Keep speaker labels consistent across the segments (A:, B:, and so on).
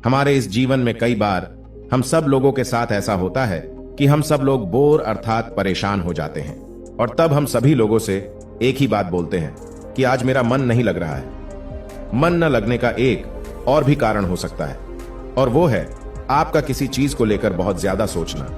A: हमारे इस जीवन में कई बार हम सब लोगों के साथ ऐसा होता है कि हम सब लोग बोर अर्थात परेशान हो जाते हैं और तब हम सभी लोगों से एक ही बात बोलते हैं कि आज मेरा मन नहीं लग रहा है। मन न लगने का एक और भी कारण हो सकता है और वो है आपका किसी चीज को लेकर बहुत ज्यादा सोचना।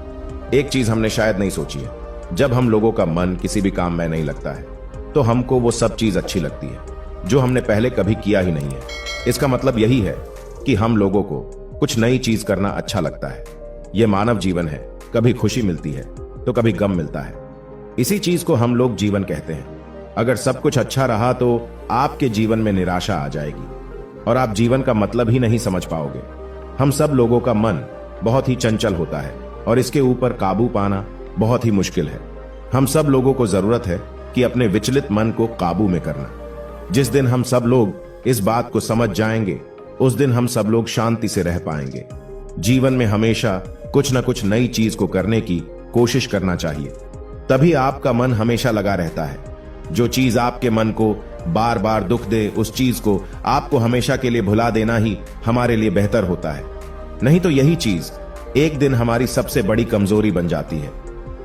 A: एक चीज हमने शायद नहीं सोची है, जब हम लोगों का मन किसी भी काम में नहीं लगता है तो हमको वो सब चीज अच्छी लगती है जो हमने पहले कभी किया ही नहीं है। इसका मतलब यही है कि हम लोगों को कुछ नई चीज करना अच्छा लगता है। यह मानव जीवन है, कभी खुशी मिलती है तो कभी गम मिलता है। इसी चीज को हम लोग जीवन कहते हैं। अगर सब कुछ अच्छा रहा तो आपके जीवन में निराशा आ जाएगी और आप जीवन का मतलब ही नहीं समझ पाओगे। हम सब लोगों का मन बहुत ही चंचल होता है और इसके ऊपर काबू पाना बहुत ही मुश्किल है। हम सब लोगों को जरूरत है कि अपने विचलित मन को काबू में करना। जिस दिन हम सब लोग इस बात को समझ जाएंगे उस दिन हम सब लोग शांति से रह पाएंगे। जीवन में हमेशा कुछ न कुछ नई चीज को करने की कोशिश करना चाहिए, तभी आपका मन हमेशा लगा रहता है। जो चीज आपके मन को बार बार दुख दे उस चीज को आपको हमेशा के लिए भुला देना ही हमारे लिए बेहतर होता है। नहीं तो यही चीज एक दिन हमारी सबसे बड़ी कमजोरी बन जाती है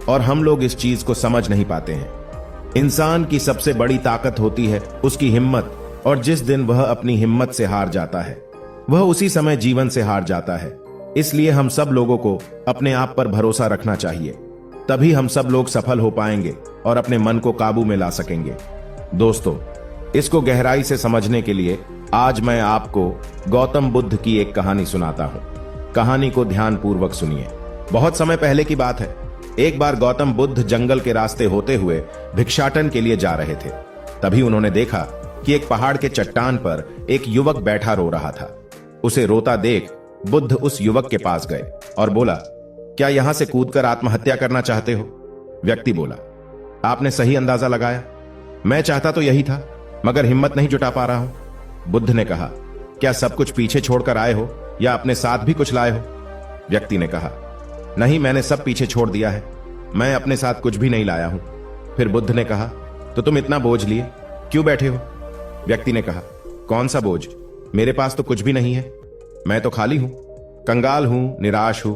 A: और हम लोग इस चीज को समझ नहीं पाते हैं। इंसान की सबसे बड़ी ताकत होती है उसकी हिम्मत, और जिस दिन वह अपनी हिम्मत से हार जाता है वह उसी समय जीवन से हार जाता है। इसलिए हम सब लोगों को अपने आप पर भरोसा रखना चाहिए, तभी हम सब लोग सफल हो पाएंगे और अपने मन को काबू में ला सकेंगे। दोस्तों, इसको गहराई से समझने के लिए आज मैं आपको गौतम बुद्ध की एक कहानी सुनाता हूं। कहानी को ध्यानपूर्वक सुनिए। बहुत समय पहले की बात है। एक बार गौतम बुद्ध जंगल के रास्ते होते हुए भिक्षाटन के लिए जा रहे थे। तभी उन्होंने देखा कि एक पहाड़ के चट्टान पर एक युवक बैठा रो रहा था। उसे रोता देख बुद्ध उस युवक के पास गए और बोला, क्या यहां से कूदकर आत्महत्या करना चाहते हो? व्यक्ति बोला, आपने सही अंदाजा लगाया, मैं चाहता तो यही था मगर हिम्मत नहीं जुटा पा रहा हूं। बुद्ध ने कहा, क्या सब कुछ पीछे छोड़कर आए हो या अपने साथ भी कुछ लाए हो? व्यक्ति ने कहा, नहीं, मैंने सब पीछे छोड़ दिया है, मैं अपने साथ कुछ भी नहीं लाया हूं। फिर बुद्ध ने कहा, तो तुम इतना बोझ लिए क्यों बैठे हो? व्यक्ति ने कहा, कौन सा बोझ? मेरे पास तो कुछ भी नहीं है, मैं तो खाली हूं, कंगाल हूं, निराश हूं।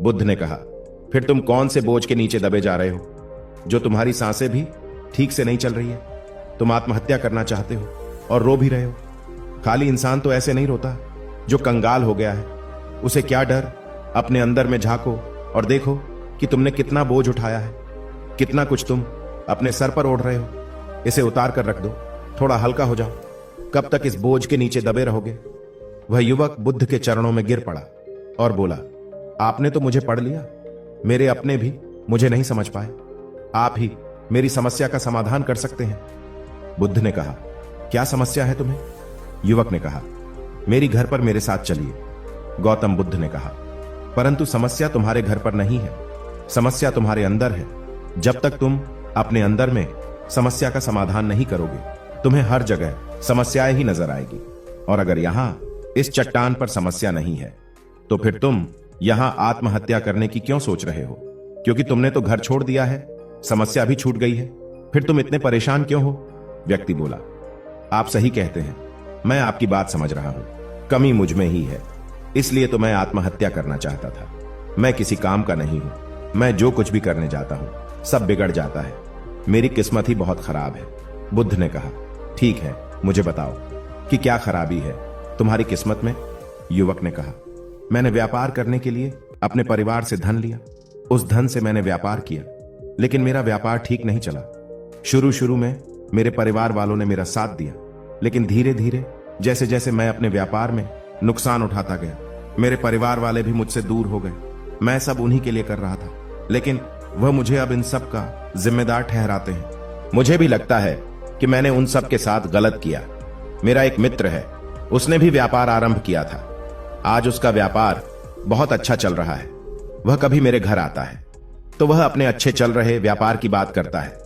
A: बुद्ध ने कहा, फिर तुम कौन से बोझ के नीचे दबे जा रहे हो जो तुम्हारी सांसें भी ठीक से नहीं चल रही है? तुम आत्महत्या करना चाहते हो और रो भी रहे हो। खाली इंसान तो ऐसे नहीं रोता जो कंगाल हो गया है। उसे क्या डर? अपने अंदर में झांको और देखो कि तुमने कितना बोझ उठाया है, कितना कुछ तुम अपने सर पर ओढ़ रहे हो। इसे उतार कर रख दो, थोड़ा हल्का हो जाओ। कब तक इस बोझ के नीचे दबे रहोगे? वह युवक बुद्ध के चरणों में गिर पड़ा और बोला, आपने तो मुझे पढ़ लिया, मेरे अपने भी मुझे नहीं समझ पाए, आप ही मेरी समस्या का समाधान कर सकते हैं। बुद्ध ने कहा, क्या समस्या है तुम्हें? युवक ने कहा, मेरी घर पर मेरे साथ चलिए। गौतम बुद्ध ने कहा, परंतु समस्या तुम्हारे घर पर नहीं है, समस्या तुम्हारे अंदर है। जब तक तुम अपने अंदर में समस्या का समाधान नहीं करोगे तुम्हें हर जगह समस्याएं ही नजर आएगी। और अगर यहां इस चट्टान पर समस्या नहीं है तो फिर तुम यहां आत्महत्या करने की क्यों सोच रहे हो? क्योंकि तुमने तो घर छोड़ दिया है, समस्या भी छूट गई है, फिर तुम इतने परेशान क्यों हो? व्यक्ति बोला, आप सही कहते हैं, मैं आपकी बात समझ रहा हूं, कमी मुझ में ही है, इसलिए तो मैं आत्महत्या करना चाहता था। मैं किसी काम का नहीं हूं, मैं जो कुछ भी करने जाता हूं सब बिगड़ जाता है, मेरी किस्मत ही बहुत खराब है। बुद्ध ने कहा, ठीक है, मुझे बताओ कि क्या खराबी है तुम्हारी किस्मत में? युवक ने कहा, मैंने व्यापार करने के लिए अपने परिवार से धन लिया, उस धन से मैंने व्यापार किया, लेकिन मेरा व्यापार ठीक नहीं चला। शुरू में मेरे परिवार वालों ने मेरा साथ दिया, लेकिन धीरे धीरे जैसे जैसे मैं अपने व्यापार में नुकसान उठाता गया मेरे परिवार वाले भी मुझसे दूर हो गए। मैं सब उन्हीं के लिए कर रहा था, लेकिन वह मुझे अब इन सब का जिम्मेदार ठहराते हैं। मुझे भी लगता है कि मैंने उन सब के साथ गलत किया। मेरा एक मित्र है, उसने भी व्यापार आरंभ किया था, आज उसका व्यापार बहुत अच्छा चल रहा है। वह कभी मेरे घर आता है तो वह अपने अच्छे चल रहे व्यापार की बात करता है।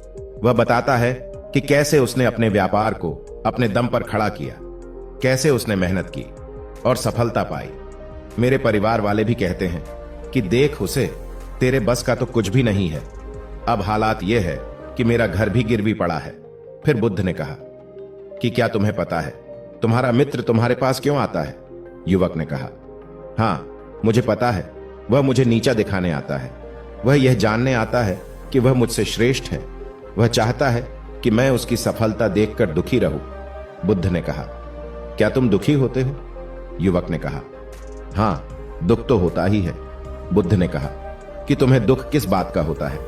A: वह बताता है कि कैसे उसने अपने व्यापार को अपने दम पर खड़ा किया, कैसे उसने मेहनत की और सफलता पाई। मेरे परिवार वाले भी कहते हैं कि देख उसे, तेरे बस का तो कुछ भी नहीं है। अब हालात यह है कि मेरा घर भी गिरवी पड़ा है। फिर बुद्ध ने कहा कि क्या तुम्हें पता है तुम्हारा मित्र तुम्हारे पास क्यों आता है? युवक ने कहा, हाँ, मुझे पता है वह मुझे नीचा दिखाने आता है। वह यह जानने आता है कि वह मुझसे श्रेष्ठ है। वह चाहता है कि मैं उसकी सफलता देखकर दुखी रहूं। बुद्ध ने कहा, क्या तुम दुखी होते हो? युवक ने कहा, हाँ, दुख तो होता ही है। बुद्ध ने कहा कि तुम्हें दुख किस बात का होता है,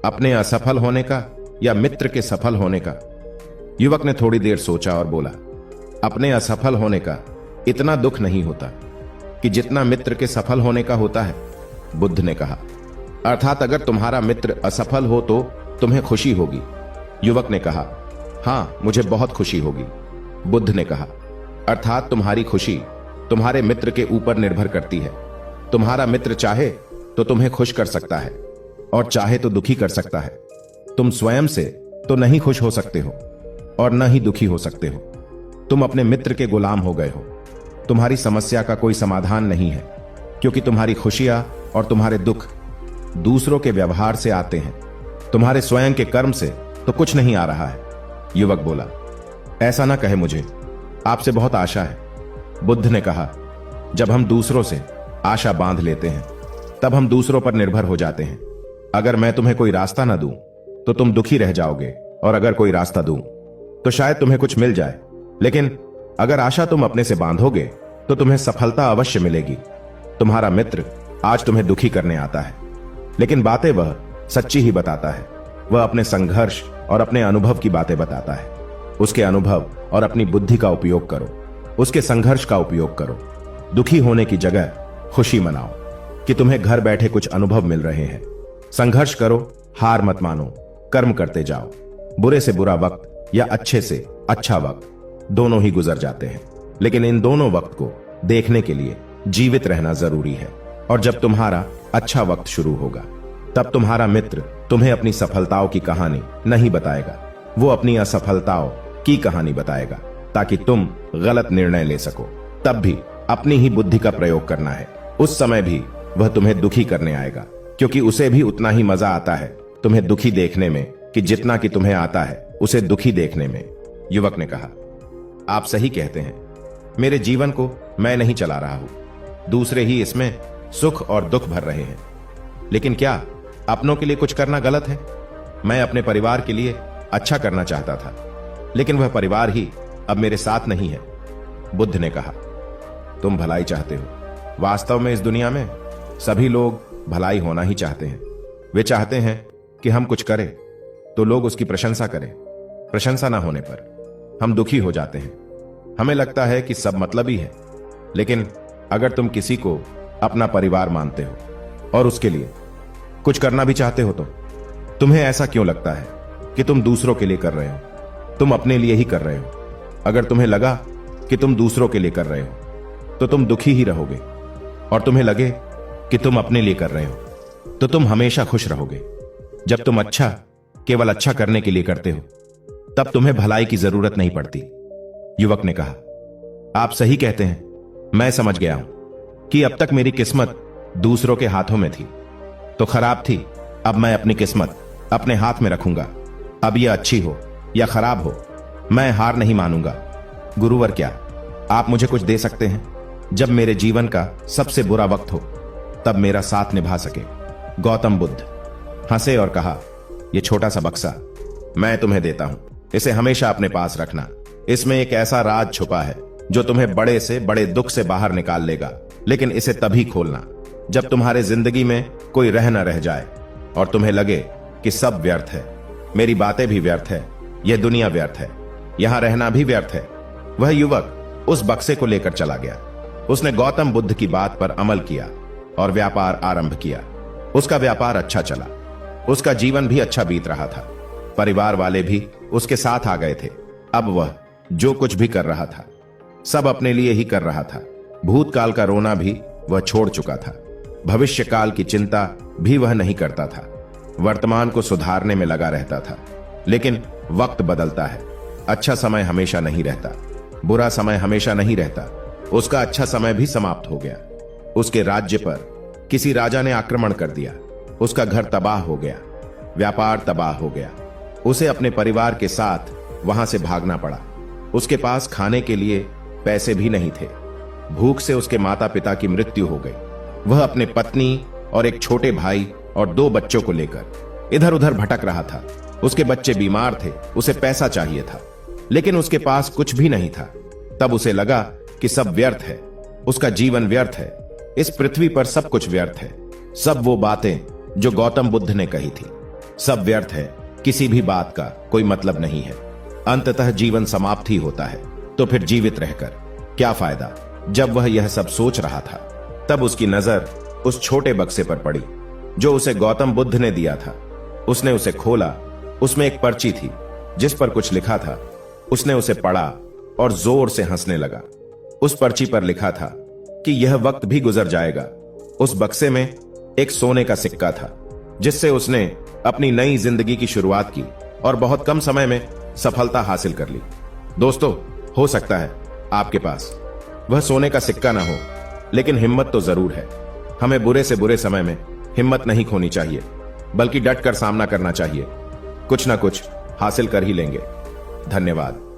A: अपने असफल होने का या मित्र के सफल होने का? युवक ने थोड़ी देर सोचा और बोला, अपने असफल होने का इतना दुख नहीं होता कि जितना मित्र के सफल होने का होता है। बुद्ध ने कहा, अर्थात अगर तुम्हारा मित्र असफल हो तो तुम्हें खुशी होगी। युवक ने कहा, हां, मुझे बहुत खुशी होगी। बुद्ध ने कहा, अर्थात तुम्हारी खुशी तुम्हारे मित्र के ऊपर निर्भर करती है। तुम्हारा मित्र चाहे तो तुम्हें खुश कर सकता है और चाहे तो दुखी कर सकता है। तुम स्वयं से तो नहीं खुश हो सकते हो और न ही दुखी हो सकते हो। तुम अपने मित्र के गुलाम हो गए हो। तुम्हारी समस्या का कोई समाधान नहीं है, क्योंकि तुम्हारी खुशियां और तुम्हारे दुख दूसरों के व्यवहार से आते हैं। तुम्हारे स्वयं के कर्म से तो कुछ नहीं आ रहा है। युवक बोला, ऐसा ना कहे, मुझे आपसे बहुत आशा है। बुद्ध ने कहा, जब हम दूसरों से आशा बांध लेते हैं तब हम दूसरों पर निर्भर हो जाते हैं। अगर मैं तुम्हें कोई रास्ता ना दूं तो तुम दुखी रह जाओगे, और अगर कोई रास्ता दूं तो शायद तुम्हें कुछ मिल जाए। लेकिन अगर आशा तुम अपने से बांधोगे तो तुम्हें सफलता अवश्य मिलेगी। तुम्हारा मित्र आज तुम्हें दुखी करने आता है, लेकिन बातें वह सच्ची ही बताता है। वह अपने संघर्ष और अपने अनुभव की बातें बताता है। उसके अनुभव और अपनी बुद्धि का उपयोग करो, उसके संघर्ष का उपयोग करो। दुखी होने की जगह खुशी मनाओ कि तुम्हें घर बैठे कुछ अनुभव मिल रहे हैं। संघर्ष करो, हार मत मानो, कर्म करते जाओ। बुरे से बुरा वक्त या अच्छे से अच्छा वक्त दोनों ही गुजर जाते हैं, लेकिन इन दोनों वक्त को देखने के लिए जीवित रहना जरूरी है। और जब तुम्हारा अच्छा वक्त शुरू होगा तब तुम्हारा मित्र तुम्हें अपनी सफलताओं की कहानी नहीं बताएगा, वो अपनी असफलताओं की कहानी बताएगा, ताकि तुम गलत निर्णय ले सको। तब भी अपनी ही बुद्धि का प्रयोग करना है। उस समय भी वह तुम्हें दुखी करने आएगा, क्योंकि उसे भी उतना ही मजा आता है तुम्हें दुखी देखने में कि जितना कि तुम्हें आता है उसे दुखी देखने में। युवक ने कहा, आप सही कहते हैं। मेरे जीवन को मैं नहीं चला रहा हूं, दूसरे ही इसमें सुख और दुख भर रहे हैं। लेकिन क्या अपनों के लिए कुछ करना गलत है? मैं अपने परिवार के लिए अच्छा करना चाहता था, लेकिन वह परिवार ही अब मेरे साथ नहीं है। बुद्ध ने कहा, तुम भलाई चाहते हो। वास्तव में इस दुनिया में सभी लोग भलाई होना ही चाहते हैं। वे चाहते हैं कि हम कुछ करें तो लोग उसकी प्रशंसा करें। प्रशंसा ना होने पर हम दुखी हो जाते हैं। हमें लगता है कि सब मतलबी है। लेकिन अगर तुम किसी को अपना परिवार मानते हो और उसके लिए कुछ करना भी चाहते हो तो तुम्हें ऐसा क्यों लगता है कि तुम दूसरों के लिए कर रहे हो? तुम अपने लिए ही कर रहे हो। अगर तुम्हें लगा कि तुम दूसरों के लिए कर रहे हो तो तुम दुखी ही रहोगे, और तुम्हें लगे कि तुम अपने लिए कर रहे हो तो तुम हमेशा खुश रहोगे। जब तुम अच्छा केवल अच्छा करने के लिए करते हो तब तुम्हें भलाई की जरूरत नहीं पड़ती। युवक ने कहा, आप सही कहते हैं। मैं समझ गया हूं कि अब तक मेरी किस्मत दूसरों के हाथों में थी तो खराब थी। अब मैं अपनी किस्मत अपने हाथ में रखूंगा। अब यह अच्छी हो या खराब हो, मैं हार नहीं मानूंगा। गुरुवर, क्या आप मुझे कुछ दे सकते हैं? जब मेरे जीवन का सबसे बुरा वक्त हो तब मेरा साथ निभा सके। गौतम बुद्ध हंसे और कहा, यह छोटा सा बक्सा मैं तुम्हें देता हूं। इसे हमेशा अपने पास रखना। इसमें एक ऐसा राज छुपा है जो तुम्हें बड़े से बड़े दुख से बाहर निकाल लेगा। लेकिन इसे तभी खोलना जब तुम्हारे जिंदगी में कोई रह न रह जाए और तुम्हें लगे कि सब व्यर्थ है। मेरी बातें भी व्यर्थ है, यह दुनिया व्यर्थ है, यहां रहना भी व्यर्थ है। वह युवक उस बक्से को लेकर चला गया। उसने गौतम बुद्ध की बात पर अमल किया और व्यापार आरंभ किया। उसका व्यापार अच्छा चला। उसका जीवन भी अच्छा बीत रहा था। परिवार वाले भी उसके साथ आ गए थे। अब वह जो कुछ भी कर रहा था सब अपने लिए ही कर रहा था। भूतकाल का रोना भी वह छोड़ चुका था। भविष्य काल की चिंता भी वह नहीं करता था। वर्तमान को सुधारने में लगा रहता था। लेकिन वक्त बदलता है। अच्छा समय हमेशा नहीं रहता, बुरा समय हमेशा नहीं रहता। उसका अच्छा समय भी समाप्त हो गया। उसके राज्य पर किसी राजा ने आक्रमण कर दिया। उसका घर तबाह हो गया, व्यापार तबाह हो गया। उसे अपने परिवार के साथ वहां से भागना पड़ा। उसके पास खाने के लिए पैसे भी नहीं थे। भूख से उसके माता पिता की मृत्यु हो गई। वह अपने पत्नी और एक छोटे भाई और 2 बच्चों को लेकर इधर उधर भटक रहा था। उसके बच्चे बीमार थे, उसे पैसा चाहिए था, लेकिन उसके पास कुछ भी नहीं था। तब उसे लगा कि सब व्यर्थ है, उसका जीवन व्यर्थ है, इस पृथ्वी पर सब कुछ व्यर्थ है। सब वो बातें जो गौतम बुद्ध ने कही थी, सब व्यर्थ है, किसी भी बात का कोई मतलब नहीं है। अंततः जीवन समाप्त ही होता है, तो फिर जीवित रहकर क्या फायदा। जब वह यह सब सोच रहा था, तब उसकी नजर उस छोटे बक्से पर पड़ी जो उसे गौतम बुद्ध ने दिया था। उसने उसे खोला, उसमें एक पर्ची थी जिस पर कुछ लिखा था। उसने उसे पढ़ा और जोर से हंसने लगा। उस पर्ची पर लिखा था कि यह वक्त भी गुजर जाएगा। उस बक्से में एक सोने का सिक्का था जिससे उसने अपनी नई जिंदगी की शुरुआत की और बहुत कम समय में सफलता हासिल कर ली। दोस्तों, हो सकता है आपके पास वह सोने का सिक्का ना हो, लेकिन हिम्मत तो जरूर है। हमें बुरे से बुरे समय में हिम्मत नहीं खोनी चाहिए, बल्कि डट कर सामना करना चाहिए। कुछ ना कुछ हासिल कर ही लेंगे। धन्यवाद।